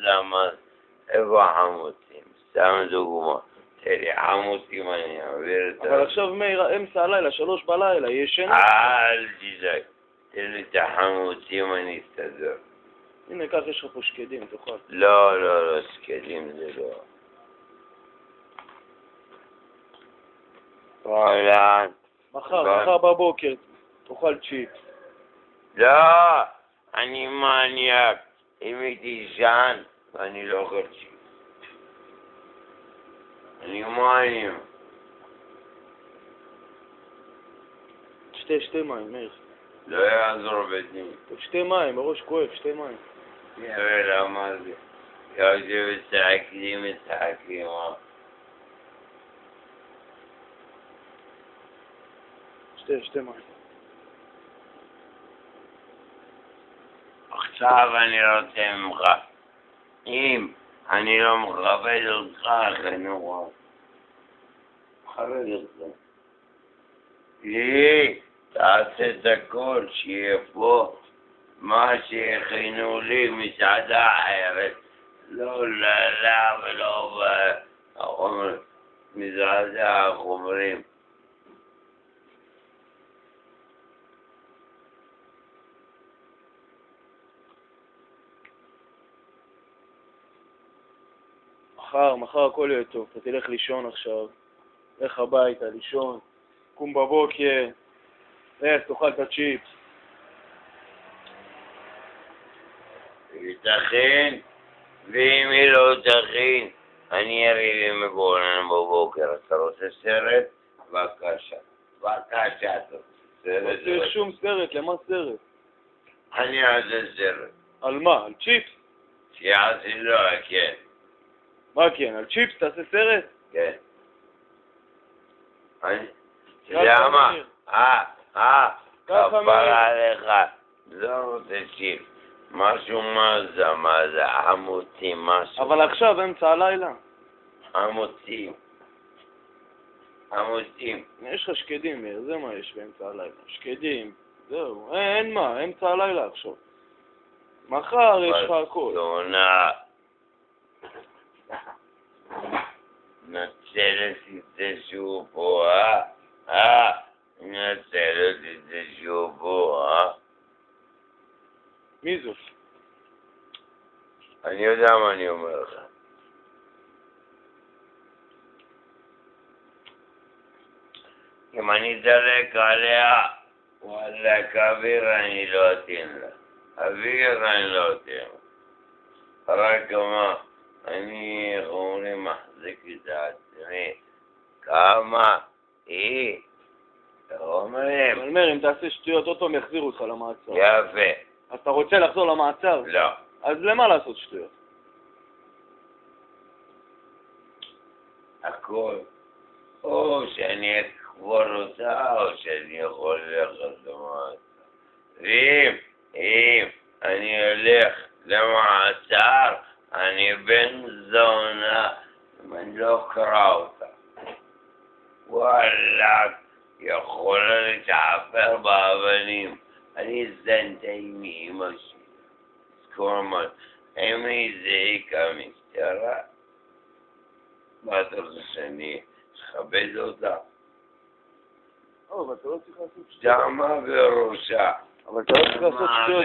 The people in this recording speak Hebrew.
זמז, איפה החמוצים? סתם דוגמה. תראי, חמוצים אני אעביר את אבל עכשיו מאיר, אמצע הלילה, 3 בלילה, ישן. אל תדאג. תראי את החמוצים אני אסתדר. הנה, כך יש לך פה שקדים, תאכל. לא, שקדים זה לא. וואלה. מחר בבוקר, תאכל צ'יפס. לא, אני מניאק. אם הייתי שן, אני לא אוכל צ'יפס. אני מניאק. שתי מים, מאיר. לא יעזור בדין. שתי מים, הראש כואב, שתי מים. יאללה, מה זה? יושבים מצחקים. שתי מים. עכשיו אני רוצה ממך. אם אני לא מכבד אותך, חנוך. מכבד אותך. לי, תעשה את הכל שיהיה פה מה שהכינו לי מסעדה אחרת. לא ללה ולא מסעדה החומרים. מחר הכל יהיה טוב, אתה תלך לישון עכשיו, לך הביתה, לישון, קום בבוקר, לך, תאכל את הצ'יפס. תכין, ואם היא לא תכין, אני אראה לי מגורן בבוקר. אתה רוצה סרט? בבקשה. בבקשה, אתה רוצה סרט? לא צריך שום סרט, למה סרט? אני אעשה סרט. על מה? על צ'יפס? שיעשי לו, כן. מה כן? על צ'יפס תעשה סרט? כן. למה? כפרה עליך. לא רוצה צ'יפס. משהו מה זה? חמוצים, משהו. אבל עכשיו, אמצע הלילה. חמוצים. יש לך שקדים, מאיר, זה מה יש באמצע הלילה. שקדים, זהו. אין מה, אמצע הלילה עכשיו. מחר יש לך הכל. בסונה. נצלת את זה שהוא פה, נצלת את זה שהוא פה, מי זאת? אני יודע מה אני אומר לך. אם אני דלק עליה, וואלק, אוויר אני לא אתן לה. אני לא אתן לה. רק מה, אני, איך אומרים, מחזיק את עצמי. כמה היא, איך אומרים? אבל מאיר, אם תעשה שטויות, אותו הם יחזירו אותך למעצר. יפה. אז אתה רוצה לחזור למעצר? לא. אז למה לעשות שטויות? הכל. או שאני אקבור אותה, או שאני יכול ללכת למעצר. ואם אני הולך למעצר, אני בן זונה, אם אני לא אקרא אותה. וואלק, יכולה להתעפר באבנים. אני זנתה עם אמא שלי. זכור מה, אמי זה איכה משטרה. מה אתה רוצה שאני אכבד אותה? אבל אתה לא צריך לעשות שטויות. דמה בראשה. אבל אתה לא צריך לעשות שטויות.